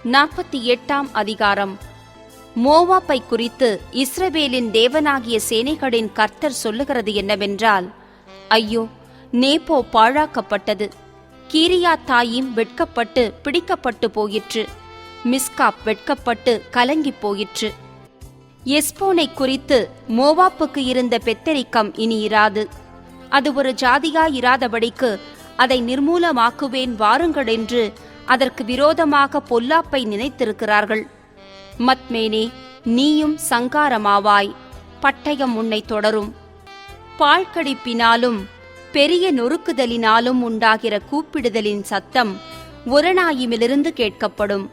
48ஆம் அதிகாரம். மோவாப்பை குறித்து இஸ்ரவேலின் தேவனாகிய சேனைகளின் கர்த்தர் சொல்லுகிறது என்னவென்றால், ஐயோ, நேபோ பாழாக்கப்பட்டது, கீரியாத்தாயிம் வெட்கப்பட்டு பிடிக்கப்பட்டு போயிற்று, மிஸ்காப் வெட்கப்பட்டு கலங்கி போயிற்று. எஸ்போனை குறித்து மோவாப்புக்கு இருந்த பெத்தரிக்கம் இனி இராது. அது ஒரு ஜாதியாயிராதபடிக்கு அதை நிர்மூலமாக்குவேன் வாருங்கள் என்று அதற்கு விரோதமாக பொல்லாப்பை நினைத்திருக்கிறார்கள். மத்மேனே, நீயும் சங்காரமாவாய், பட்டயம் உன்னை தொடரும். பாழ்கடிப்பினாலும் பெரிய நொறுக்குதலினாலும் உண்டாகிற கூப்பிடுதலின் சத்தம் ஒரணாயிமிலிருந்து கேட்கப்படும்.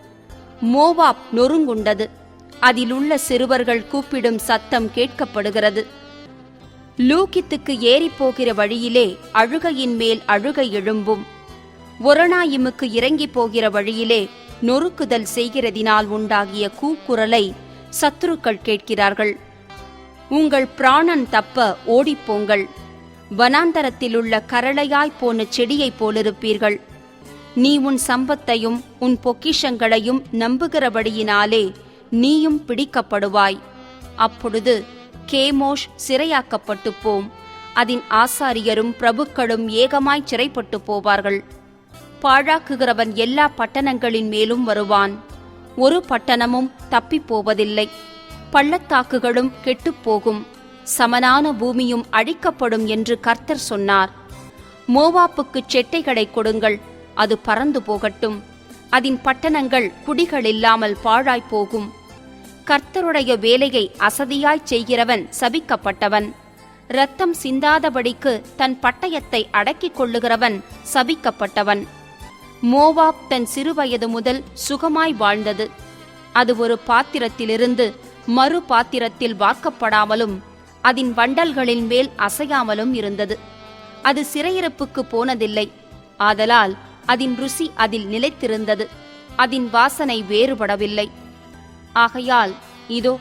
மோவாப் நொறுங்குண்டது, அதிலுள்ள சிறுவர்கள் கூப்பிடும் சத்தம் கேட்கப்படுகிறது. லூகித்துக்கு ஏறிப்போகிற வழியிலே அழுகையின் மேல் அழுகை எழும்பும். ஒரணாயிமுக்கு இறங்கி போகிற வழியிலே நொறுக்குதல் செய்கிறதினால் உண்டாகிய கூக்குரலை சத்துருக்கள் கேட்கிறார்கள். உங்கள் பிராணன் தப்ப ஓடிப்போங்கள், வனாந்தரத்திலுள்ள கரளையாய் போன செடியைப் போலிருப்பீர்கள். நீ உன் சம்பத்தையும் உன் பொக்கிஷங்களையும் நம்புகிறபடியினாலே நீயும் பிடிக்கப்படுவாய். அப்பொழுது கேமோஷ் சிறையாக்கப்பட்டு போம், அதன் ஆசாரியரும் பிரபுக்களும் ஏகமாய் சிறைப்பட்டு போவார்கள். பாழாக்குகிறவன் எல்லா பட்டணங்களின் மேலும் வருவான், ஒரு பட்டணமும் தப்பிப்போவதில்லை. பள்ளத்தாக்குகளும் கெட்டுப்போகும், சமனான பூமியும் அழிக்கப்படும் என்று கர்த்தர் சொன்னார். மோவாப்புக்குச் செட்டைகளை கொடுங்கள், அது பறந்து போகட்டும், அதன் பட்டணங்கள் குடிகளில்லாமல் பாழாய்ப்போகும். கர்த்தருடைய வேலையை அசதியாய்ச் செய்கிறவன் சபிக்கப்பட்டவன். இரத்தம் சிந்தாதபடிக்கு தன் பட்டயத்தை அடக்கிக் கொள்ளுகிறவன் சபிக்கப்பட்டவன். மோவாப் தன் சிறுவயது முதல் சுகமாய் வாழ்ந்தது. அது ஒரு பாத்திரத்திலிருந்து மறு பாத்திரத்தில் வார்க்கப்படாமலும் அதன் வண்டல்களின் மேல் அசையாமலும் இருந்தது. அது சிறையிருப்புக்கு போனதில்லை, ஆதலால் அதன் ருசி அதில் நிலைத்திருந்தது, அதன் வாசனை வேறுபடவில்லை. ஆகையால் இதோ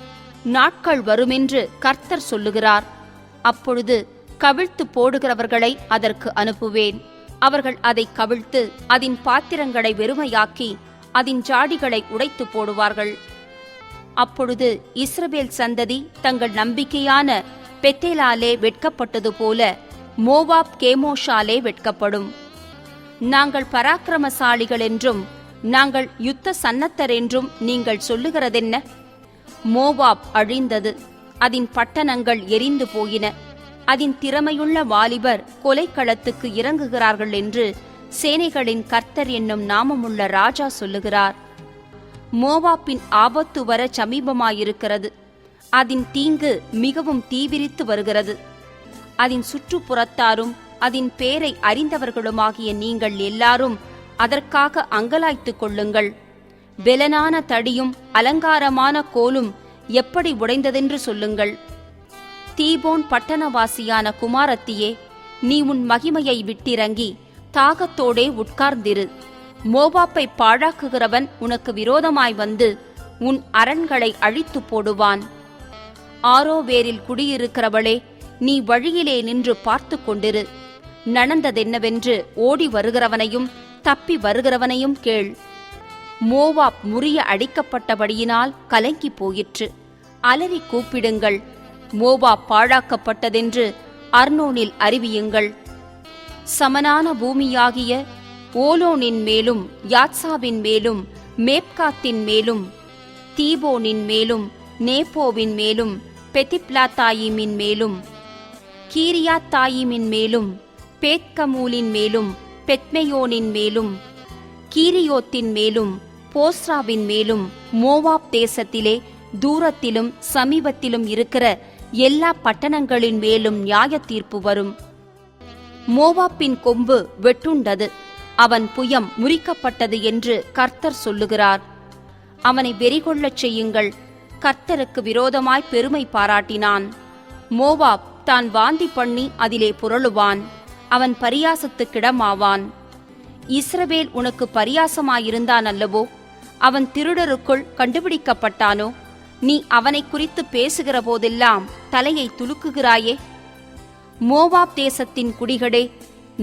நாட்கள் வருமென்று கர்த்தர் சொல்லுகிறார். அப்பொழுது கவிழ்த்து போடுகிறவர்களை அதற்கு அனுப்புவேன். அவர்கள் அதை கவிழ்த்து அதன் பாத்திரங்களை வெறுமையாக்கி அதன் ஜாடிகளை உடைத்து போடுவார்கள். அப்பொழுது இஸ்ரவேல் சந்ததி தங்கள் நம்பிக்கையான பெத்தேலாலே வெட்கப்பட்டது போல மோவாப் கேமோஷாலே வெட்கப்படும். நாங்கள் பராக்கிரமசாலிகள் என்றும் நாங்கள் யுத்த சன்னத்தர் என்றும் நீங்கள் சொல்லுகிறதென்ன? மோவாப் அழிந்தது, அதன் பட்டணங்கள் எரிந்து போயின, அதன் திறமையுள்ள வாலிபர் கொலைக்களத்துக்கு இறங்குகிறார்கள் என்று சேனைகளின் கர்த்தர் என்னும் நாமமுள்ள ராஜா சொல்லுகிறார். மோவாப்பின் ஆபத்து வர சமீபமாயிருக்கிறது, அதன் தீங்கு மிகவும் தீவிரித்து வருகிறது. அதன் சுற்றுப்புறத்தாரும் அதன் பேரை அறிந்தவர்களுமாகிய நீங்கள் எல்லாரும் அதற்காக அங்கலாய்த்துக் கொள்ளுங்கள். பெலனான தடியும் அலங்காரமான கோலும் எப்படி உடைந்ததென்று சொல்லுங்கள். தீபோன் பட்டணவாசியான குமாரத்தியே, நீ உன் மகிமையை விட்டிறங்கி தாகத்தோடே உட்கார்ந்திரு. மோவாப்பை பாழாக்குகிறவன் உனக்கு விரோதமாய் வந்து உன் அரண்களை அழித்து போடுவான். ஆரோவேரில் குடியிருக்கிறவளே, நீ வழியிலே நின்று பார்த்து கொண்டிரு. நடந்ததென்னவென்று ஓடி வருகிறவனையும் தப்பி வருகிறவனையும் கேள். மோவாப் முறிய அடிக்கப்பட்டபடியினால் கலங்கி போயிற்று. அலறி கூப்பிடுங்கள், மோவாப் பாழாக்கப்பட்டதென்று அர்னோனில் அறிவியுங்கள். சமனான பூமியாகிய ஓலோனின் மேலும் யாத்சாவின் மேலும் மேப்காத்தின் மேலும் தீபோனின் மேலும் நேபோவின் மேலும் பெத்திப்லாத்தாயிமின் மேலும் கீரியாத்தாயிமின் மேலும் பேத்கமூலின் மேலும் பெத்மெயோனின் மேலும் கீரியோத்தின் மேலும் போஸ்ராவின் மேலும் மோவாப் தேசத்திலே தூரத்திலும் சமீபத்திலும் இருக்கிற எல்லா பட்டணங்களின் மேலும் நியாய தீர்ப்பு வரும். மோவாப்பின் கொம்பு வெட்டுண்டது, அவன் புயம் முறிக்கப்பட்டது என்று கர்த்தர் சொல்லுகிறார். அவனை வெறிகொள்ளச் செய்யுங்கள். கர்த்தருக்கு விரோதமாய் பெருமை பாராட்டினான். மோவாப் தான் வாந்தி பண்ணி அதிலே புரளுவான், அவன் பரியாசத்துக்கிடமாவான். இஸ்ரவேல் உனக்கு பரியாசமாயிருந்தான் அல்லவோ? அவன் திருடருக்குள் கண்டுபிடிக்கப்பட்டானோ? நீ அவனை குறித்து பேசுகிற போதெல்லாம் தலையை துலுக்குகிறாயே. மோவாப் தேசத்தின் குடிகளே,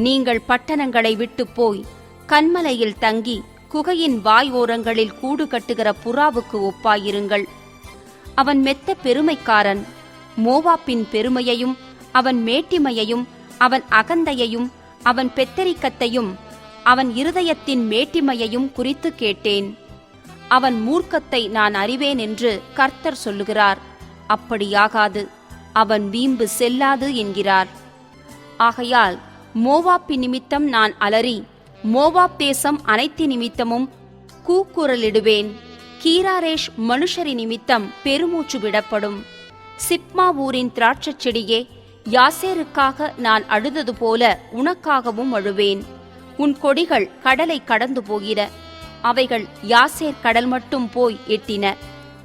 நீங்கள் பட்டணங்களை விட்டு போய் கன்மலையில் தங்கி குகையின் வாய் ஓரங்களில் கூடு கட்டுகிற புறாவுக்கு ஒப்பாயிருங்கள். அவன் மெத்த பெருமைக்காரன். மோவாப்பின் பெருமையையும் அவன் மேட்டிமையையும் அவன் அகந்தையையும் அவன் பெத்தரிக்கத்தையும் அவன் இருதயத்தின் மேட்டிமையையும் குறித்து கேட்டேன். அவன் மூர்க்கத்தை நான் அறிவேன் என்று கர்த்தர் சொல்லுகிறார். அப்படியாகாது, அவன் வீம்பு செல்லாது என்கிறார். ஆகையால் மோவாப்பின் நிமித்தம் நான் அலறி, மோவாப் தேசம் அனைத்து நிமித்தமும் கூக்குரலிடுவேன். கீராரேஷ் மனுஷரி நிமித்தம் பெருமூச்சு விடப்படும். சிப்மா ஊரின் திராட்சச் செடியே, யாசேருக்காக நான் அழுதது போல உனக்காகவும் அழுவேன். உன் கொடிகள் கடலை கடந்து போகிற, அவைகள் யாசேர் கடல் மட்டும் போய் எட்டின.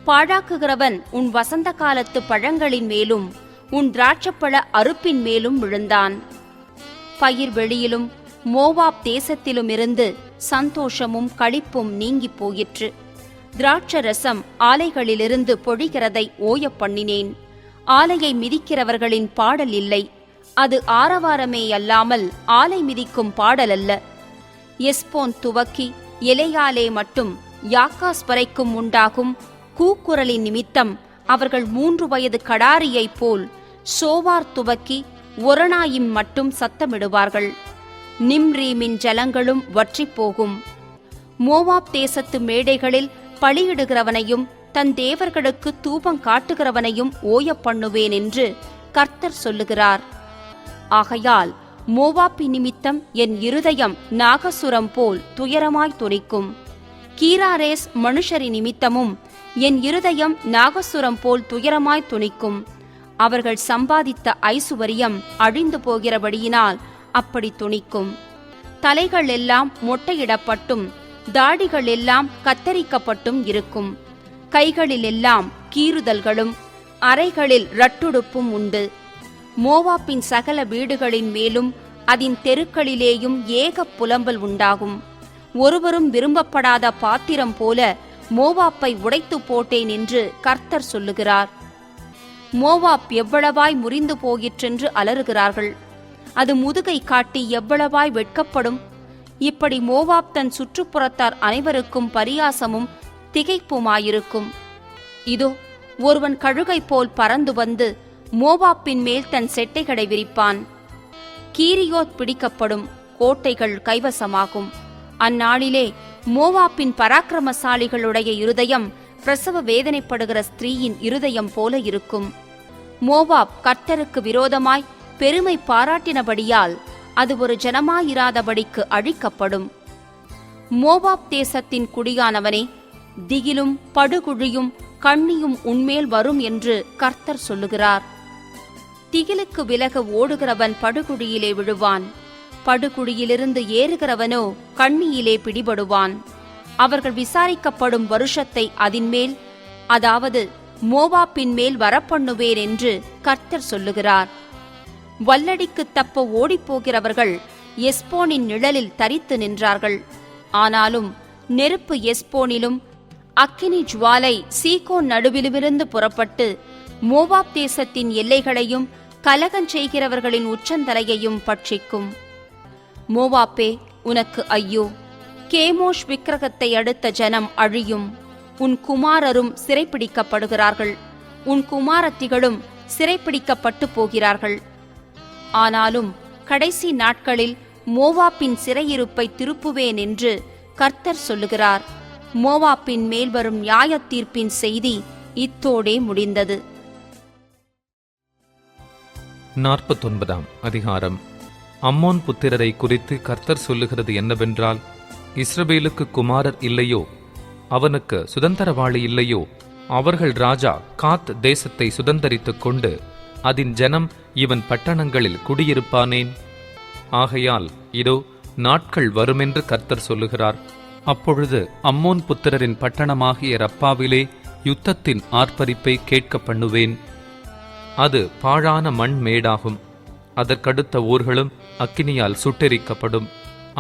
பாழாக்குகிறவன் உன் வசந்த காலத்து பழங்களின் மேலும் உன் திராட்சப்பழ அறுப்பின் மேலும் விழுந்தான். பயிர் வெளியிலும் மோவாப் தேசத்திலுமிருந்து சந்தோஷமும் களிப்பும் நீங்கி போயிற்று. திராட்சரசம் ஆலைகளிலிருந்து பொழிகிறதை ஓயப் பண்ணினேன். ஆலையை மிதிக்கிறவர்களின் பாடல் இல்லை, அது ஆரவாரமே அல்லாமல் ஆலை மிதிக்கும் பாடல் அல்ல. எஸ்போன் துவக்கி எலையாலே மட்டும் யாக்காஸ் வரைக்கும் உண்டாகும் கூக்குரலின் நிமித்தம் அவர்கள் 3 வயது கடாரியைப் போல் சோவார் துவக்கி ஒரணாயிம் மட்டும் சத்தமிடுவார்கள். நிம்ரீமின் ஜலங்களும் வற்றிப்போகும். மோவாப் தேசத்து மேடைகளில் பலியிடுகிறவனையும் தன் தேவர்களுக்கு தூபம் காட்டுகிறவனையும் ஓயப் பண்ணுவேன் என்று கர்த்தர் சொல்லுகிறார். ஆகையால் மோவாப்பி நிமித்தம் என் இருதயம் நாகசுரம் போல் துயரமாய் துடிக்கும். கீராரேஸ் மனுஷரி நிமித்தமும் என் இருதயம் நாகசுரம் போல் துயரமாய் துணிக்கும். அவர்கள் சம்பாதித்த ஐசுவரியம் அழிந்து போகிறபடியினால் அப்படி துணிக்கும். தலைகள் எல்லாம் மொட்டையிடப்பட்டும் தாடிகள் எல்லாம் கத்தரிக்கப்பட்டும் இருக்கும். கைகளிலெல்லாம் கீறுதல்களும் அறைகளில் ரட்டுடுப்பும் உண்டு. மோவாப்பின் சகல வீடுகளின் மேலும் அதன் தெருக்களிலேயும் ஏக புலம்பல் உண்டாகும். ஒருவரும் விரும்பப்படாத பாத்திரம் போல மோவாப்பை உடைத்து போட்டேன் என்று கர்த்தர் சொல்லுகிறார். மோவாப் எவ்வளவாய் முறிந்து போயிற்றென்று அலறுகிறார்கள். அது முதுகை காட்டி எவ்வளவாய் வெட்கப்படும். இப்படி மோவாப் தன் சுற்றுப்புறத்தார் அனைவருக்கும் பரியாசமும் திகைப்புமாயிருக்கும். இதோ, ஒருவன் கழுகை போல் பறந்து வந்து மோவாப்பின் மேல் தன் செட்டைகளை விரிப்பான். கீரியோத் பிடிக்கப்படும், கோட்டைகள் கைவசமாகும். அந்நாளிலே மோவாப்பின் பராக்கிரமசாலிகளுடைய இருதயம் பிரசவ வேதனைப்படுகிற ஸ்திரீயின் இருதயம் போல இருக்கும். மோவாப் கர்த்தருக்கு விரோதமாய் பெருமை பாராட்டினபடியால் அது ஒரு ஜனமாயிராதபடிக்கு அழிக்கப்படும். மோவாப் தேசத்தின் குடியானவனே, திகிலும் படுகுழியும் கண்ணியும் உன்மேல் வரும் என்று கர்த்தர் சொல்லுகிறார். திகிலுக்கு விலக ஓடுகிறவன் படுகுழியிலே விழுவான். படுகுழியிலிருந்து ஏறுகிறவனோ கண்ணியிலே பிடிபடுவான். அவர்கள் விசாரிக்கப்படும் வருஷத்தை அதின்மேல், அதாவது மோவாப்பின் மேல் வரப்பண்ணுவேன் என்று கர்த்தர் சொல்லுகிறார். வல்லடிக்கு தப்ப ஓடிப்போகிறவர்கள் எஸ்போனின் நிழலில் தரித்து நின்றார்கள். ஆனாலும் நெருப்பு எஸ்போனிலும் அக்கினி ஜுவாலை சீகோன் நடுவிலுமிருந்து புறப்பட்டு மோவாப் தேசத்தின் எல்லைகளையும் கலகஞ்செய்கிறவர்களின் உச்சந்தலையையும் பட்சிக்கும். மோவாப்பே, உனக்கு ஐயோ! கேமோஷ் விக்கிரகத்தை அடுத்த ஜனம் அழியும். உன் குமாரரும் சிறைப்பிடிக்கப்படுகிறார்கள், உன் குமாரத்திகளும் சிறைப்பிடிக்கப்பட்டு போகிறார்கள். ஆனாலும் கடைசி நாட்களில் மோவாப்பின் சிறையிருப்பை திருப்புவேன் என்று கர்த்தர் சொல்லுகிறார். மோவாப்பின் மேல் வரும் நியாய தீர்ப்பின் செய்தி இத்தோடே முடிந்தது. 49ஆம் அதிகாரம். அம்மோன் புத்திரரை குறித்து கர்த்தர் சொல்லுகிறது என்னவென்றால், இஸ்ரவேலுக்கு குமாரர் இல்லையோ, அவனுக்கு சுதந்திரவாளி இல்லையோ, அவர்கள் ராஜா காத் தேசத்தை சுதந்தரித்துக் கொண்டு அதின் ஜனம் இவன் பட்டணங்களில் குடியிருப்பானேன்? ஆகையால் இதோ நாட்கள் வருமென்று கர்த்தர் சொல்லுகிறார். அப்பொழுது அம்மோன் புத்திரரின் பட்டணமாகிய ரப்பாவிலே யுத்தத்தின் ஆர்ப்பரிப்பை கேட்க பண்ணுவேன். அது பாழான மண் மேடாகும். அதற்கடுத்த ஊர்களும் அக்கினியால் சுட்டெரிக்கப்படும்.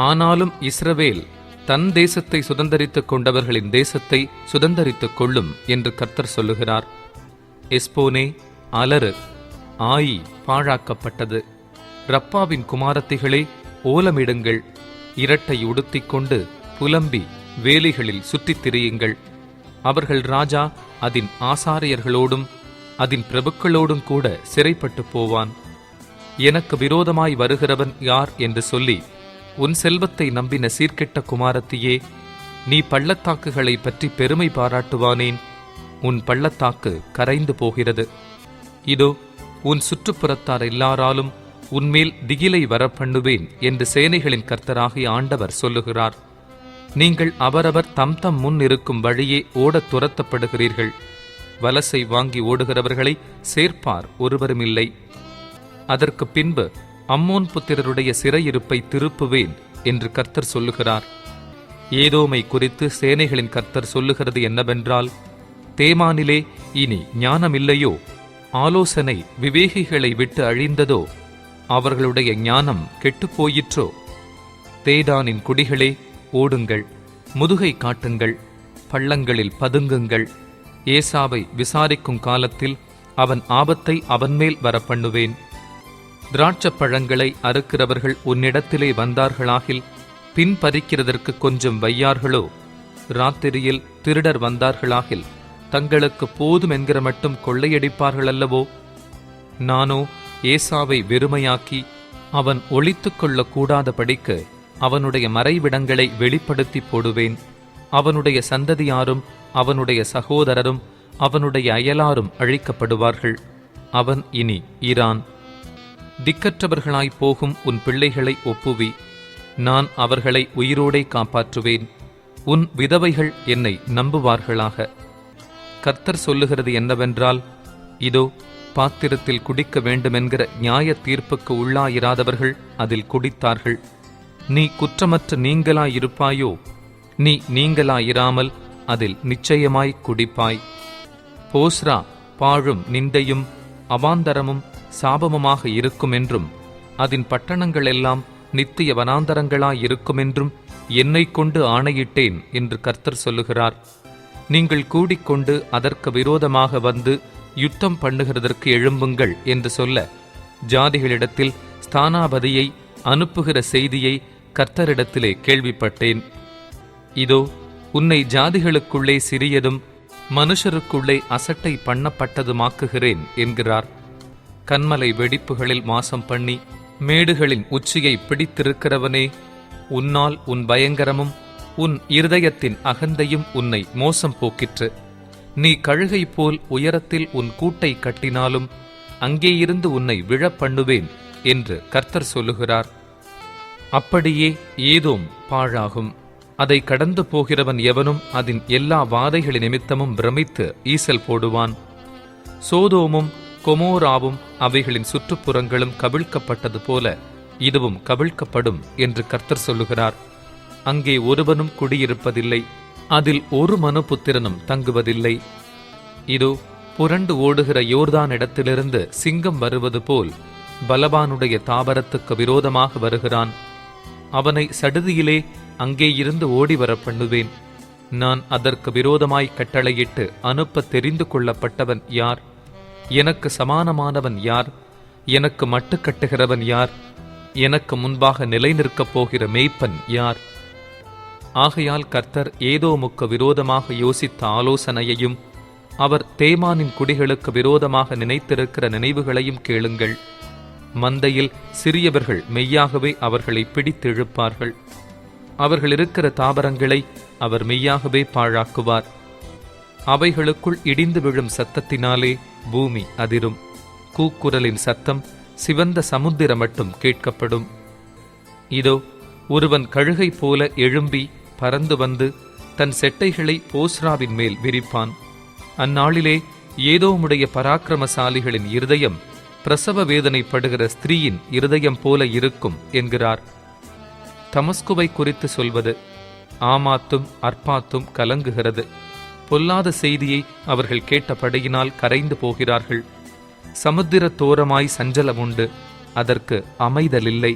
ஆனாலும் இஸ்ரவேல் தன் தேசத்தை சுதந்தரித்துக் கொண்டவர்களின் தேசத்தை சுதந்தரித்துக் கொள்ளும் என்று கர்த்தர் சொல்லுகிறார். எஸ்போனே, அலறு! ஆயி பாழாக்கப்பட்டது. ரப்பாவின் குமாரத்திகளே, ஓலமிடுங்கள்! இரட்டை உடுத்திக் கொண்டு புலம்பி வேலிகளில் சுற்றித் திரியுங்கள். அவர்கள் ராஜா அதன் ஆசாரியர்களோடும் அதன் பிரபுக்களோடும் கூட சிறைப்பட்டு போவான். எனக்கு விரோதமாய் வருகிறவன் யார் என்று சொல்லி உன் செல்வத்தை நம்பின சீர்கெட்ட குமாரத்தியே, நீ பள்ளத்தாக்குகளை பற்றி பெருமை பாராட்டுவானேன்? உன் பள்ளத்தாக்கு கரைந்து போகிறது. இதோ உன் சுற்றுப்புறத்தார் எல்லாராலும் உன்மேல் திகிலை வரப்பண்ணுவேன் என்று சேனைகளின் கர்த்தராகிய ஆண்டவர் சொல்லுகிறார். நீங்கள் அவரவர் தம் தம் முன் இருக்கும் வழியே ஓடத் துரத்தப்படுகிறீர்கள். வலசை வாங்கி ஓடுகிறவர்களை சேர்ப்பார் ஒருவருமில்லை. அதற்கு பின்பு அம்மோன் புத்திரருடைய சிறையிருப்பை திருப்புவேன் என்று கர்த்தர் சொல்லுகிறார். ஏதோமை குறித்து சேனைகளின் கர்த்தர் சொல்லுகிறது என்னவென்றால், தேமானிலே இனி ஞானமில்லையோ? ஆலோசனை விவேகிகளை விட்டு அழிந்ததோ? அவர்களுடைய ஞானம் கெட்டுப்போயிற்றோ? தேடானின் குடிகளே, ஓடுங்கள், முதுகை காட்டுங்கள், பள்ளங்களில் பதுங்குங்கள். ஏசாவை விசாரிக்கும் காலத்தில் அவன் ஆபத்தை அவன்மேல் வரப்பண்ணுவேன். திராட்சப்பழங்களை அறுக்கிறவர்கள் உன்னிடத்திலே வந்தார்களாகில் பின்பறிக்கிறதற்கு கொஞ்சம் வையார்களோ? ராத்திரியில் திருடர் வந்தார்களாகில் தங்களுக்கு போதும் என்கிற மட்டும் கொள்ளையடிப்பார்கள் அல்லவோ? நானோ ஏசாவை வெறுமையாக்கி அவன் ஒளித்து கொள்ளக்கூடாதபடிக்கு அவனுடைய மறைவிடங்களை வெளிப்படுத்தி போடுவேன். அவனுடைய சந்ததியாரும் அவனுடைய சகோதரரும் அவனுடைய அயலாரும் அழிக்கப்படுவார்கள். அவன் இனி ஈரான். திக்கற்றவர்களாய் போகும் உன் பிள்ளைகளை ஒப்புவி. நான் அவர்களை உயிரோடே காப்பாற்றுவேன். உன் விதவைகள் என்னை நம்புவார்களாக. கர்த்தர் சொல்லுகிறது என்னவென்றால், இதோ பாத்திரத்தில் குடிக்க வேண்டுமென்கிற நியாய தீர்ப்புக்கு உள்ளாயிராதவர்கள் அதில் குடித்தார்கள். நீ குற்றமற்ற நீங்களாயிருப்பாயோ? நீ நீங்களாயிராமல் அதில் நிச்சயமாய் குடிப்பாய். போஸ்ரா பாழும் நிந்தையும் அவாந்தரமும் சாபமுமாக இருக்குமென்றும் அதன் பட்டணங்களெல்லாம் நித்திய வனாந்தரங்களாயிருக்குமென்றும் என்னை கொண்டு ஆணையிட்டேன் என்று கர்த்தர் சொல்லுகிறார். நீங்கள் கூடிக்கொண்டு அதற்கு விரோதமாக வந்து யுத்தம் பண்ணுகிறதற்கு எழும்புங்கள் என்று சொல்ல ஜாதிகளிடத்தில் ஸ்தானாபதியை அனுப்புகிற செய்தியை கர்த்தரிடத்திலே கேள்விப்பட்டேன். இதோ உன்னை ஜாதிகளுக்குள்ளே சிறியதும் மனுஷருக்குள்ளே அசட்டை பண்ணப்பட்டதுமாக்குகிறேன் என்கிறார். கன்மலை வெடிப்புகளில் வாசம் பண்ணி மேடுகளின் உச்சியை பிடித்திருக்கிறவனே, உன்னால் உன் பயங்கரமும் உன் இருதயத்தின் அகந்தையும் உன்னை மோசம் போக்கிற்று. நீ கழுகை போல் உயரத்தில் உன் கூட்டை கட்டினாலும் அங்கேயிருந்து உன்னை விழப்பண்ணுவேன் என்று கர்த்தர் சொல்லுகிறார். அப்படியே ஏதோம் பாழாகும். அதை கடந்து போகிறவன் எவனும் அதன் எல்லா வாதைகளின் நிமித்தமும் பிரமித்து ஈசல் போடுவான். சோதோமும் கொமோராவும் அவைகளின் சுற்றுப்புறங்களும் கவிழ்க்கப்பட்டது போல இதுவும் கவிழ்க்கப்படும் என்று கர்த்தர் சொல்லுகிறார். அங்கே ஒருவனும் குடியிருப்பதில்லை, அதில் ஒரு மனுபுத்திரனும் தங்குவதில்லை. இதோ புரண்டு ஓடுகிற யோர்தான் இடத்திலிருந்து சிங்கம் வருவது போல் பலவானுடைய தாபரத்துக்கு விரோதமாக வருகிறான். அவனை சடுதியிலே அங்கேயிருந்து ஓடிவர பண்ணுவேன். நான் அதற்கு விரோதமாய் கட்டளையிட்டு அனுப்ப தெரிந்து கொள்ளப்பட்டவன் யார்? எனக்கு சமானமானவன் யார்? எனக்கு மட்டுக்கட்டுகிறவன் யார்? எனக்கு முன்பாக நிலை நிற்கப் போகிற மேய்ப்பன் யார்? ஆகையால் கர்த்தர் ஏதோமுக்கு விரோதமாக யோசித்த ஆலோசனையையும் அவர் தேமானின் குடிகளுக்கு விரோதமாக நினைத்திருக்கிற நினைவுகளையும் கேளுங்கள். மந்தையில் சிறியவர்கள் மெய்யாகவே அவர்களை பிடித்தெழுப்பார்கள். அவர்கள் இருக்கிற தாவரங்களை அவர் மெய்யாகவே பாழாக்குவார். அவைகளுக்குள் இடிந்து விழும் சத்தத்தினாலே பூமி அதிரும். கூக்குரலின் சத்தம் சிவந்த சமுத்திரம் மட்டும் கேட்கப்படும். இதோ ஒருவன் கழுகை போல எழும்பி பறந்து வந்து தன் செட்டைகளை போஸ்ராவின் மேல் விரிப்பான். அந்நாளிலே ஏதோமுடைய பராக்கிரமசாலிகளின் இருதயம் பிரசவ வேதனைப்படுகிற ஸ்திரீயின் இருதயம் போல இருக்கும் என்கிறார். தமஸ்குவை குறித்து சொல்வது, ஆமாத்தும் அர்பாத்தும் கலங்குகிறது. பொல்லாத செய்தியை அவர்கள் கேட்டபடியினால் கரைந்து போகிறார்கள். சமுத்திரத்தோரமாய் சஞ்சலம் உண்டு, அதற்கு அமைதலில்லை.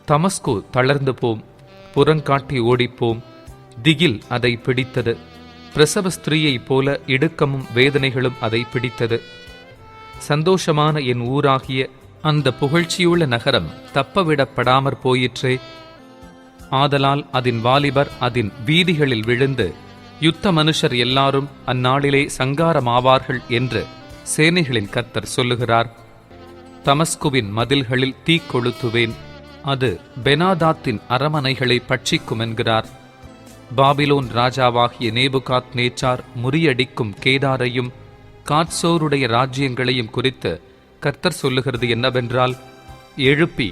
தமஸ்கு தளர்ந்து போம், புறங்காட்டி ஓடிப்போம். திகில் அதை பிடித்தது. பிரசவ ஸ்திரீயைப் போல இடுக்கமும் வேதனைகளும் அதை பிடித்தது. சந்தோஷமான என் ஊராகிய அந்த புகழ்ச்சியுள்ள நகரம் தப்பவிடப்படாமற் போயிற்றே. ஆதலால் அதன் வாலிபர் அதன் வீதிகளில் விழுந்து யுத்த மனுஷர் எல்லாரும் அந்நாளிலே சங்காரமாவார்கள் என்று சேனைகளின் கர்த்தர் சொல்லுகிறார். தமஸ்குவின் மதில்களில் தீ கொளுத்துவேன், அது பெனாதாத்தின் அரமனைகளை பட்சிக்கும் என்கிறார். பாபிலோன் ராஜாவாகிய நேபுகாத் நேச்சார் முறியடிக்கும் கேதாரையும் காட்சோருடைய ராஜ்யங்களையும் குறித்து கர்த்தர் சொல்லுகிறது என்னவென்றால், எழுப்பி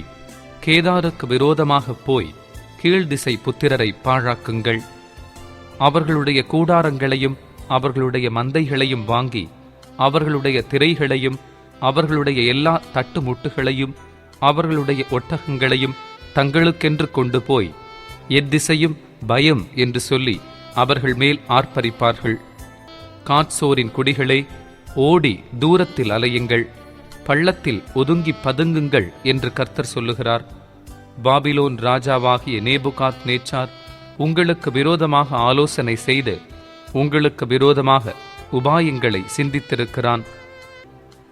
கேதாருக்கு விரோதமாக போய் கீழ்திசை புத்திரரை பாழாக்குங்கள். அவர்களுடைய கூடாரங்களையும் அவர்களுடைய மந்தைகளையும் வாங்கி அவர்களுடைய திரைகளையும் அவர்களுடைய எல்லா தட்டுமுட்டுகளையும் அவர்களுடைய ஒட்டகங்களையும் தங்களுக்கென்று கொண்டு போய் எத்திசையும் பயம் என்று சொல்லி அவர்கள் மேல் ஆர்ப்பரிப்பார்கள். காட்சோரின் குடிகளே, ஓடி தூரத்தில் அலையுங்கள், பள்ளத்தில் ஒதுங்கி பதுங்குங்கள் என்று கர்த்தர் சொல்லுகிறார். பாபிலோன் ராஜாவாகிய நேபுகாத் நேச்சார் உங்களுக்கு விரோதமாக ஆலோசனை செய்து உங்களுக்கு விரோதமாக உபாயங்களை சிந்தித்திருக்கிறான்.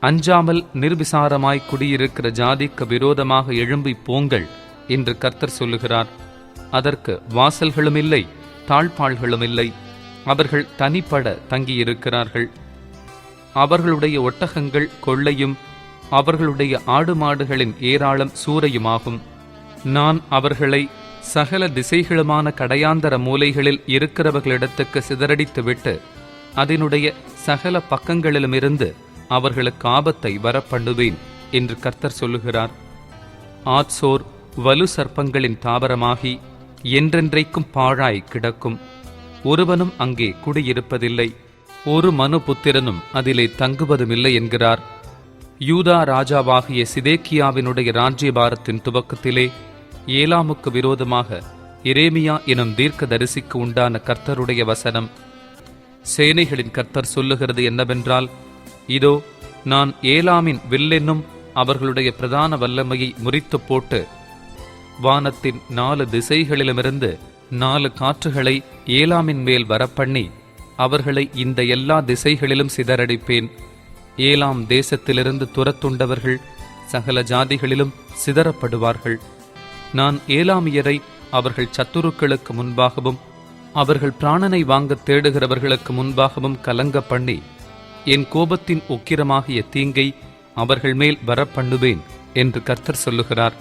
அஞ்சாமல் நிர்விசாரமாய் குடியிருக்கிற ஜாதிக்கு விரோதமாக எழும்பி போங்கள் என்று கர்த்தர் சொல்லுகிறார். அதற்கு வாசல்களும் இல்லை, தாழ்பாள்களும் இல்லை. அவர்கள் தனிப்பட தங்கியிருக்கிறார்கள். அவர்களுடைய ஒட்டகங்கள் கொள்ளையும் அவர்களுடைய ஆடு மாடுகளின் ஏராளம் சூறையுமாகும். நான் அவர்களை சகல திசைகளுமான கடையாந்தர மூலைகளில் இருக்கிறவர்களிடத்துக்கு சிதறடித்துவிட்டு அதனுடைய சகல பக்கங்களிலுமிருந்து அவர்களுக்கு ஆபத்தை வரப்பண்ணுவேன் என்று கர்த்தர் சொல்லுகிறார். ஆத்சோர் வலு சர்ப்பங்களின் தாவரமாகி என்றென்றைக்கும் பாழாய் கிடக்கும். ஒருவனும் அங்கே குடியிருப்பதில்லை, ஒரு மனு புத்திரனும் அதிலே தங்குவதுமில்லை என்கிறார். யூதா ராஜாவாகிய சிதேக்கியாவினுடைய ராஜ்யபாரத்தின் துவக்கத்திலே ஏலாமுக்கு விரோதமாக எரேமியா எனும் தீர்க்க தரிசிக்கு உண்டான கர்த்தருடைய வசனம். சேனைகளின் கர்த்தர் சொல்லுகிறது என்னவென்றால், இதோ நான் ஏலாமின் வில்லென்னும் அவர்களுடைய பிரதான வல்லமையை முறித்து போட்டு வானத்தின் 4 திசைகளிலுமிருந்து 4 காற்றுகளை ஏலாமின் மேல் வரப்பண்ணி அவர்களை இந்த எல்லா திசைகளிலும் சிதறடிப்பேன். ஏலாம் தேசத்திலிருந்து துரத்துண்டவர்கள் சகல ஜாதிகளிலும் சிதறப்படுவார்கள். நான் ஏலாமியரை அவர்கள் சத்துருக்களுக்கு முன்பாகவும் அவர்கள் பிராணனை வாங்க தேடுகிறவர்களுக்கு முன்பாகவும் கலங்க பண்ணி என் கோபத்தின் உக்கிரமாகிய தீங்கை அவர்கள் மேல் வரப்பண்ணுவேன் என்று கர்த்தர் சொல்லுகிறார்.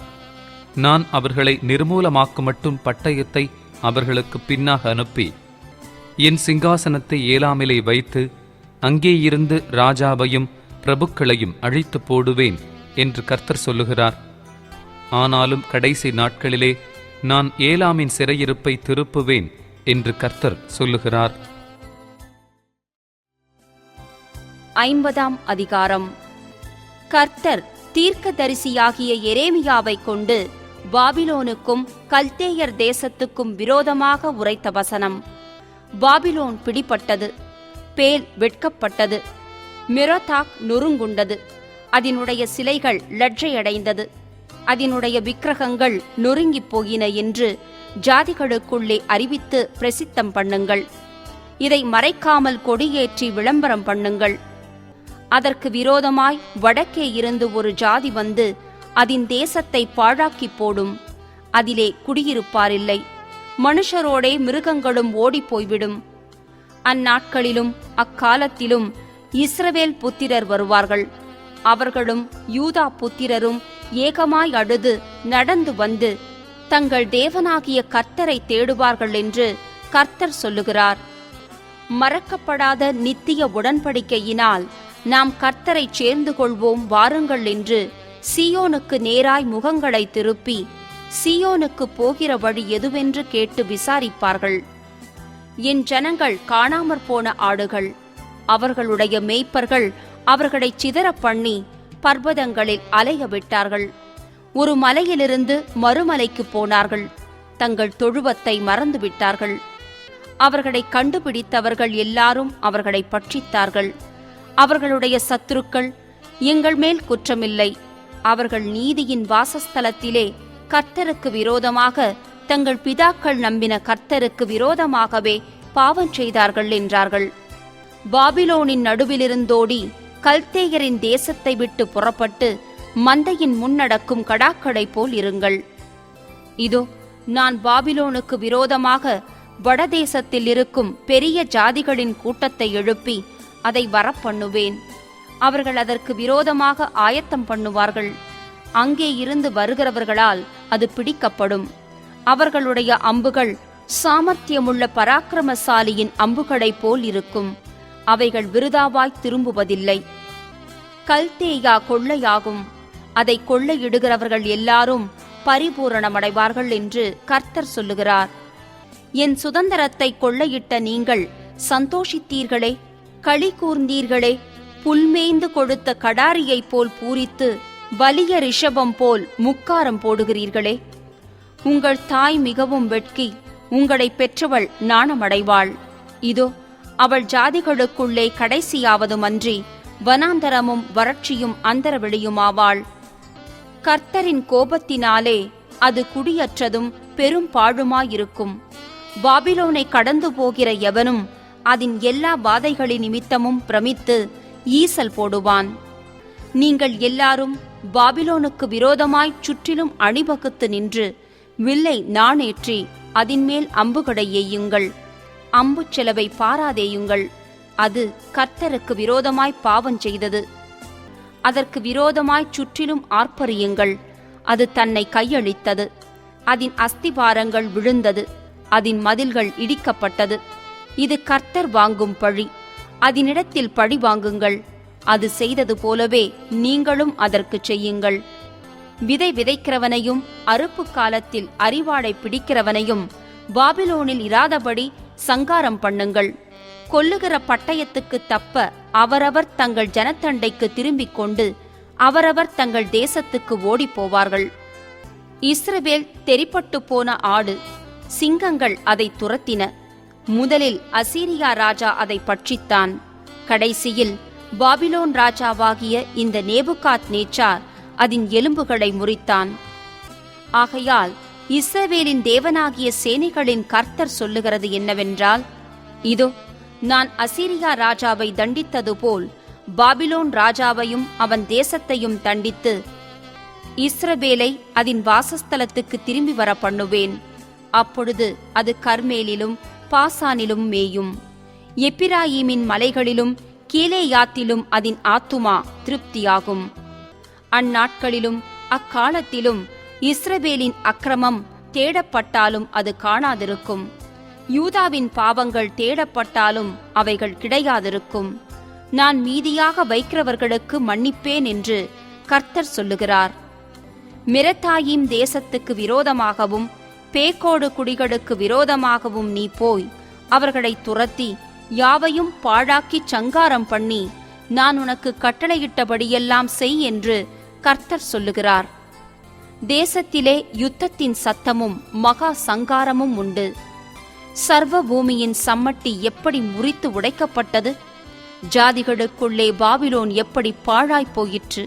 நான் அவர்களை நிர்மூலமாக்கும் மட்டும் பட்டயத்தை அவர்களுக்கு பின்னாக அனுப்பி என் சிங்காசனத்தை ஏலாமிலே வைத்து அங்கே இருந்து ராஜாவையும் பிரபுக்களையும் அழித்து போடுவேன் என்று கர்த்தர் சொல்லுகிறார். ஆனாலும் கடைசி நாட்களிலே நான் ஏலாமின் சிறையிருப்பை திருப்புவேன் என்று கர்த்தர் சொல்லுகிறார். 50ஆம் அதிகாரம். கர்த்தர் தீர்க்கதரிசியாகிய எரேமியாவை கொண்டு பாபிலோனுக்கும் கல்தேயர் தேசத்துக்கும் விரோதமாக உரைத்த வசனம். பாபிலோன் பிடிபட்டது, பேல் வெட்கப்பட்டது, மெரோதாக் நொறுங்குண்டது, அதனுடைய சிலைகள் லட்சையடைந்தது, அதனுடைய விக்கிரகங்கள் நொறுங்கிப் போயின என்று ஜாதிகளுக்குள்ளே அறிவித்து பிரசித்தம் பண்ணுங்கள். இதை மறைக்காமல் கொடியேற்றி விளம்பரம் பண்ணுங்கள். அதற்கு விரோதமாய் வடக்கே இருந்து ஒரு ஜாதி வந்து அதன் தேசத்தை பாழாக்கி போடும். அதிலே குடியிருப்பாரில்லை, மனுஷரோடே மிருகங்களும் ஓடிப்போய்விடும். அந்நாட்களிலும் அக்காலத்திலும் இஸ்ரவேல் புத்திரர் வருவார்கள். அவர்களும் யூதா புத்திரரும் ஏகமாய் அழுது நடந்து வந்து தங்கள் தேவனாகிய கர்த்தரை தேடுவார்கள் என்று கர்த்தர் சொல்லுகிறார். மறக்கப்படாத நித்திய உடன்படிக்கையினால் நாம் கர்த்தரை சேர்ந்து கொள்வோம் வாருங்கள் என்று சீயோனுக்கு நேராய் முகங்களை திருப்பி சீயோனுக்கு போகிற வழி எதுவென்று கேட்டு விசாரிப்பார்கள். என் ஜனங்கள் காணாமற் போன ஆடுகள், அவர்களுடைய மேய்ப்பர்கள் அவர்களை சிதற பண்ணி பர்வதங்களில் அலைய விட்டார்கள். ஒரு மலையிலிருந்து மறுமலைக்கு போனார்கள், தங்கள் தொழுவத்தை மறந்துவிட்டார்கள். அவர்களை கண்டுபிடித்தவர்கள் எல்லாரும் அவர்களை பட்சித்தார்கள். அவர்களுடைய சத்துருக்கள் எங்கள் மேல் குற்றமில்லை, அவர்கள் நீதியின் வாசஸ்தலத்திலே கர்த்தருக்கு விரோதமாக தங்கள் பிதாக்கள் நம்பின கர்த்தருக்கு விரோதமாகவே பாவம் செய்தார்கள் என்றார்கள். பாபிலோனின் நடுவிலிருந்தோடி கல்தேயரின் தேசத்தை விட்டு புறப்பட்டு மந்தையின் முன்னடக்கும் கடாக்கடை போல் இருங்கள். இதோ நான் பாபிலோனுக்கு விரோதமாக வடதேசத்தில் இருக்கும் பெரிய ஜாதிகளின் கூட்டத்தை எழுப்பி அதை வரப்பண்ணுவேன். அவர்கள் அதற்கு விரோதமாக ஆயத்தம் பண்ணுவார்கள். அங்கே இருந்து வருகிறவர்களால் அது பிடிக்கப்படும். அவர்களுடைய அம்புகள் சாமர்த்தியமுள்ள பராக்கிரமசாலியின் அம்புகளைப் போல் இருக்கும். அவைகள் விருதாவாய் திரும்புவதில்லை. கல்தேயா கொள்ளையாகும். அதை கொள்ளையிடுகிறவர்கள் எல்லாரும் பரிபூரணமடைவார்கள் என்று கர்த்தர் சொல்லுகிறார். என் சுதந்திரத்தை கொள்ளையிட்ட நீங்கள் சந்தோஷித்தீர்களே, களி கூர்ந்தீர்களே. புல்மேய்ந்து கொடுத்த கடாரியைப் போல் பூரித்து வலிய ரிஷபம் போல் முக்காரம் போடுகிறீர்களே. உங்கள் தாய் மிகவும் வெட்கி உங்களை பெற்றவள் நாணமடைவாள். இதோ அவள் ஜாதிகளுக்குள்ளே கடைசியாவதுமன்றி வனாந்தரமும் வறட்சியும் அந்தரவெளியுமாவாள். கர்த்தரின் கோபத்தினாலே அது குடியற்றதும் பெரும் பாழுமாயிருக்கும். பாபிலோனை கடந்து போகிற எவனும் அதன் எல்லா வாதைகளின் நிமித்தமும் பிரமித்து ஈசல் போடுவான். நீங்கள் எல்லாரும் பாபிலோனுக்கு விரோதமாய் சுற்றிலும் அணிவகுத்து நின்று வில்லை நாணேற்றி அதின்மேல் அம்புகளை எய்யுங்கள். அம்பு செலவை பாராதேயுங்கள். அது கர்த்தருக்கு விரோதமாய் பாவம் செய்தது. அதற்கு விரோதமாய் சுற்றிலும் ஆர்ப்பரியுங்கள். அது தன்னை கையளித்தது. அதன் அஸ்திபாரங்கள் விழுந்தது. அதன் மதில்கள் இடிக்கப்பட்டது. இது கர்த்தர் வாங்கும் பழி. அதனிடத்தில் பழி வாங்குங்கள். அது செய்தது போலவே நீங்களும் அதற்கு செய்யுங்கள். விதை விதைக்கிறவனையும் அறுப்பு காலத்தில் அரிவாளை பிடிக்கிறவனையும் பாபிலோனில் இராதபடி சங்காரம் பண்ணுங்கள். கொல்லுகிற பட்டயத்துக்கு தப்ப அவரவர் தங்கள் ஜனத்தண்டைக்கு திரும்பிக் கொண்டு அவரவர் தங்கள் தேசத்துக்கு ஓடிப்போவார்கள். இஸ்ரவேல் தெரிப்பட்டு போன ஆடு. சிங்கங்கள் அதை துரத்தின. முதலில் அசீரியா ராஜா அதை பட்சித்தான். கடைசியில் பாபிலோன் ராஜாவாகிய இந்த நேபுகாத் நேச்சார் அதன் எலும்புகளை முறித்தான். ஆகையால் இஸ்ரவேலின் தேவனாகிய சேனைகளின் கர்த்தர் சொல்லுகிறது என்னவென்றால், இதோ நான் அசீரியா ராஜாவை தண்டித்தது போல் பாபிலோன் ராஜாவையும் அவன் தேசத்தையும் தண்டித்து இஸ்ரவேலை அதன் வாசஸ்தலத்துக்கு திரும்பி வர பண்ணுவேன். அப்பொழுது அது கர்மேலிலும் பாசானிலும் மேயும். எப்பிராயீமின் மலைகளிலும் கீலேயாத்திலும் அதன் ஆத்துமா திருப்தியாகும். அந்நாட்களிலும் அக்காலத்திலும் இஸ்ரவேலின் அக்கிரமம் தேடப்பட்டாலும் அது காணாதிருக்கும். யூதாவின் பாவங்கள் தேடப்பட்டாலும் அவைகள் கிடையாதிருக்கும். நான் மீதியாக வைக்கிறவர்களுக்கு மன்னிப்பேன் என்று கர்த்தர் சொல்லுகிறார். மிரத்தாயீம் தேசத்துக்கு விரோதமாகவும் பேக்கோடு குடிகளுக்கு விரோதமாகவும் நீ போய் அவர்களை துரத்தி யாவையும் பாழாக்கிச் சங்காரம் பண்ணி நான் உனக்கு கட்டளையிட்டபடியெல்லாம் செய் என்று கர்த்தர் சொல்லுகிறார். தேசத்திலே யுத்தத்தின் சத்தமும் மகா சங்காரமும் உண்டு. சர்வ பூமியின் சம்மட்டி எப்படி முறித்து உடைக்கப்பட்டது! ஜாதிகளுக்குள்ளே பாபிலோன் எப்படி பாழாய்ப் போயிற்று!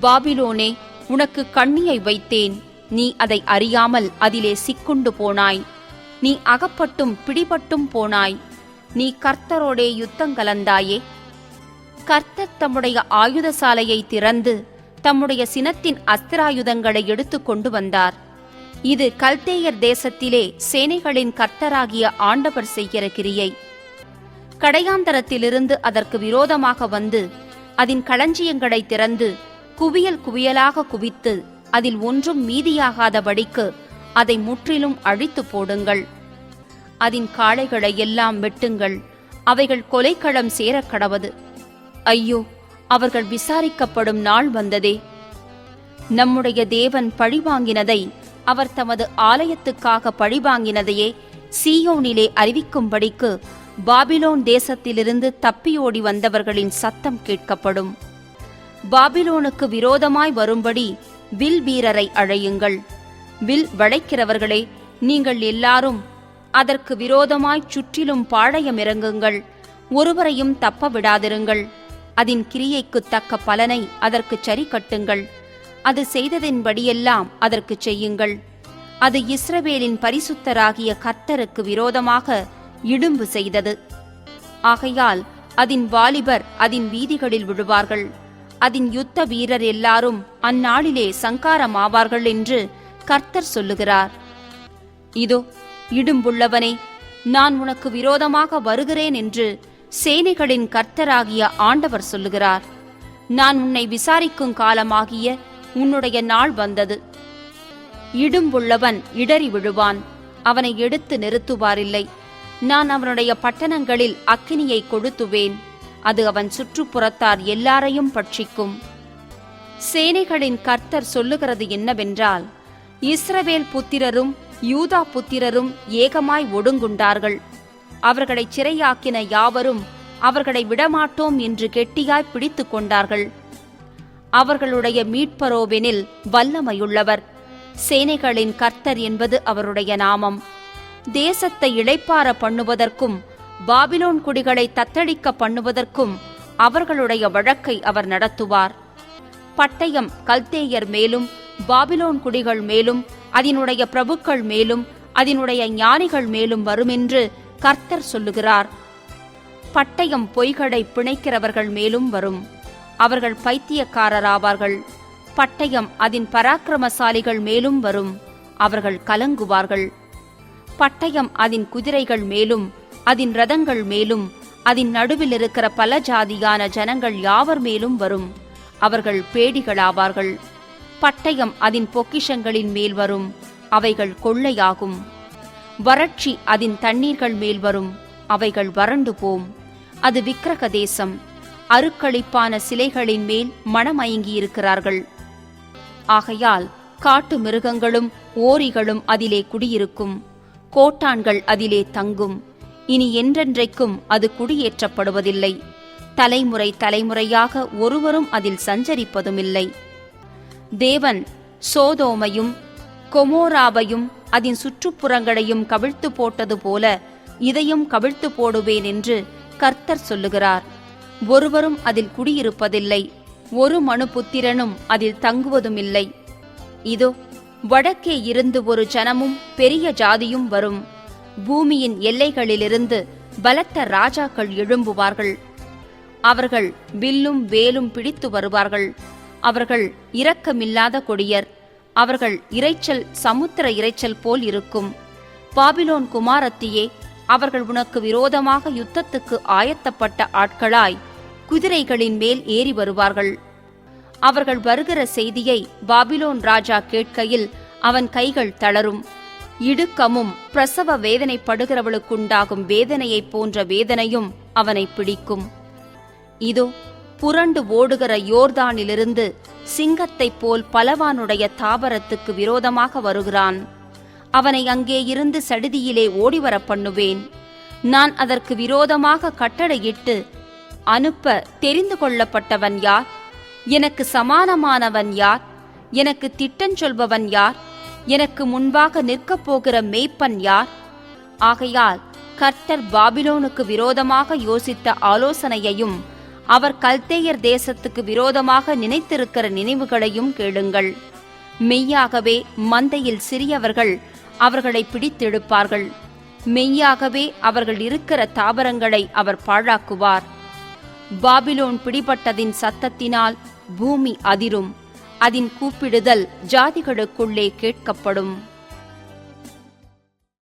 பாபிலோனே, உனக்கு கண்ணியை வைத்தேன். நீ அதை அறியாமல் அதிலே சிக்குண்டு போனாய். நீ அகப்பட்டும் பிடிபட்டும் போனாய். நீ கர்த்தரோடே யுத்தங்கலந்தாயே. கர்த்தர் தம்முடைய ஆயுதசாலையை திறந்து தம்முடைய சினத்தின் அஸ்திராயுதங்களை எடுத்து கொண்டு வந்தார். இது கல்தேயர் தேசத்திலே சேனைகளின் கர்த்தராகிய ஆண்டவர் செய்கிற கிரியை. கடையாந்தரத்திலிருந்து அதற்கு விரோதமாக வந்து அதன் களஞ்சியங்களை திறந்து குவியல் குவியலாக குவித்து அதில் ஒன்றும் மீதியாகாதபடிக்கு அதை முற்றிலும் அழித்து போடுங்கள். அதன் காளைகளை எல்லாம் வெட்டுங்கள். அவைகள் கொலைக்களம் சேரக் கடவது. ஐயோ, அவர்கள் விசாரிக்கப்படும் நாள் வந்ததே. நம்முடைய தேவன் பழிவாங்கினதை, அவர் தமது ஆலயத்துக்காக பழிவாங்கினதையே சீயோனிலே அறிவிக்கும்படிக்கு பாபிலோன் தேசத்திலிருந்து தப்பியோடி வந்தவர்களின் சத்தம் கேட்கப்படும். பாபிலோனுக்கு விரோதமாய் வரும்படி வில் வீரரை அழையுங்கள். வில் வளைக்கிறவர்களே, நீங்கள் எல்லாரும் அதற்கு விரோதமாய் சுற்றிலும் பாளையமிறங்குங்கள். ஒருவரையும் தப்ப விடாதிருங்கள். அதன் கிரியைக்குத் தக்க பலனை அதற்கு சரி கட்டுங்கள். அது செய்ததின்படியெல்லாம் அதற்கு செய்யுங்கள். அது இஸ்ரவேலின் பரிசுத்தராகிய கர்த்தருக்கு விரோதமாக இடும்பு செய்தது. ஆகையால் அதன் வாலிபர் அதன் வீதிகளில் விழுவார்கள். அதன் யுத்த வீரர் எல்லாரும் அந்நாளிலே சங்காரமாவார்கள் என்று கர்த்தர் சொல்லுகிறார். இதோ, இடும்புள்ளவனே, நான் உனக்கு விரோதமாக வருகிறேன் என்று சேனைகளின் கர்த்தராகிய ஆண்டவர் சொல்லுகிறார். நான் உன்னை விசாரிக்கும் காலமாகிய உன்னுடைய நாள் வந்தது. இடும்புள்ளவன் இடறி விழுவான், அவனை எடுத்து நிறுத்துவாரில்லை. நான் அவனுடைய பட்டணங்களில் அக்கினியை கொளுத்துவேன், அது அவன் சுற்றுப்புறத்தார் எல்லாரையும் பட்சிக்கும். சேனைகளின் கர்த்தர் சொல்லுகிறது என்னவென்றால், இஸ்ரவேல் புத்திரரும் யூதா புத்திரரும் ஏகமாய் ஒடுங்குண்டார்கள். அவர்களை சிறையாக்கின யாவரும் அவர்களை விடமாட்டோம் என்று கெட்டியாய் பிடித்து கொண்டார்கள். அவர்களுடைய மீட்பரோவெனில் வல்லமையுள்ளவர், சேனைகளின் கர்த்தர் என்பது அவருடைய நாமம். தேசத்தை இளைப்பாற பண்ணுவதற்கும் பாபிலோன் குடிகளை தத்தளிக்க பண்ணுவதற்கும் அவர்களுடைய வழக்கை அவர் நடத்துவார். பட்டயம் கல்தேயர் மேலும் பாபிலோன் குடிகள் மேலும் அதனுடைய பிரபுக்கள் மேலும் அதனுடைய ஞானிகள் மேலும் வருமென்று கர்த்தர் சொல்லுகிறார். பட்டயம் பொய்களை பிணைக்கிறவர்கள் மேலும் வரும், அவர்கள் பைத்தியக்காரராவார்கள். பட்டயம் அதன் பராக்கிரமசாலிகள் மேலும் வரும், அவர்கள் கலங்குவார்கள். பட்டயம் அதன் குதிரைகள் மேலும் அதன் ரதங்கள் மேலும் அதன் நடுவில் இருக்கிற பல ஜாதியான ஜனங்கள் யாவர் மேலும் வரும், அவர்கள் பேடிகளாவார்கள். பட்டயம் அதன் பொக்கிஷங்களின் மேல் வரும், அவைகள் கொள்ளையாகும். வறட்சி அதன் தண்ணீர்கள் மேல் வரும், அவைகள் வறண்டு போம். அது விக்கிரக தேசம், அருக்களிப்பான சிலைகளின் மேல் மனமயங்கியிருக்கிறார்கள். ஆகையால் காட்டு மிருகங்களும் ஓரிகளும் அதிலே குடியிருக்கும், கோட்டான்கள் அதிலே தங்கும். இனி என்றென்றைக்கும் அது குடியேற்றப்படுவதில்லை. தலைமுறை தலைமுறையாக ஒருவரும் அதில் சஞ்சரிப்பதுமில்லை. தேவன் சோதோமையும் கொமோராவையும் அதன் சுற்றுப்புறங்களையும் கவிழ்த்து போட்டது போல இதையும் கவிழ்த்து போடுவேன் என்று கர்த்தர் சொல்லுகிறார். ஒருவரும் அதில் குடியிருப்பதில்லை, ஒரு மனுபுத்திரனும் அதில் தங்குவதுமில்லை. இதோ, வடக்கே இருந்து ஒரு ஜனமும் பெரிய ஜாதியும் வரும். பூமியின் எல்லைகளிலிருந்து பலத்த ராஜாக்கள் எழும்புவார்கள். அவர்கள் வில்லும் வேலும் பிடித்து வருவார்கள். அவர்கள் இரக்கமில்லாத கொடியர். அவர்கள் இரைச்சல் சமுத்திர இரைச்சல் போல் இருக்கும். பாபிலோன் குமாரத்தியே, அவர்கள் உனக்கு விரோதமாக யுத்தத்துக்கு ஆயத்தப்பட்ட ஆட்களாய் குதிரைகளின் மேல் ஏறி வருவார்கள். அவர்கள் வருகிற செய்தியை பாபிலோன் ராஜா கேட்கையில் அவன் கைகள் தளரும். இடுக்கமும் பிரசவ வேதனைப்படுகிறவளுக்குண்டாகும் வேதனையைப் போன்ற வேதனையும் அவனை பிடிக்கும். இதோ, புரண்டு ஓடுகிற யோர்தானிலிருந்து சிங்கத்தைப் போல் பலவானுடைய தாபரத்துக்கு விரோதமாக வருகிறான். அவனை அங்கே இருந்து சடிதியிலே ஓடிவர பண்ணுவேன். நான் அதற்கு விரோதமாக கட்டளையிட்டு அனுப்ப தெரிந்து கொள்ளப்பட்டவன் யார்? எனக்கு சமானமானவன் யார்? எனக்கு திட்டஞ்சொல்பவன் யார்? எனக்கு முன்பாக நிற்கப் போகிற மேய்ப்பன் யார்? ஆகையால் கர்த்தர் பாபிலோனுக்கு விரோதமாக யோசித்த ஆலோசனையையும் அவர் கல்தேயர் தேசத்துக்கு விரோதமாக நினைத்திருக்கிற நினைவுகளையும் கேளுங்கள். மெய்யாகவே மந்தையில் சிறியவர்கள் அவர்களை பிடித்தெடுப்பார்கள். மெய்யாகவே அவர்கள் இருக்கிற தாவரங்களை அவர் பாழாக்குவார். பாபிலோன் பிடிபட்டதின் சத்தத்தினால் பூமி அதிரும், அதன் கூப்பிடுதல் ஜாதிகளுக்குள்ளே கேட்கப்படும்.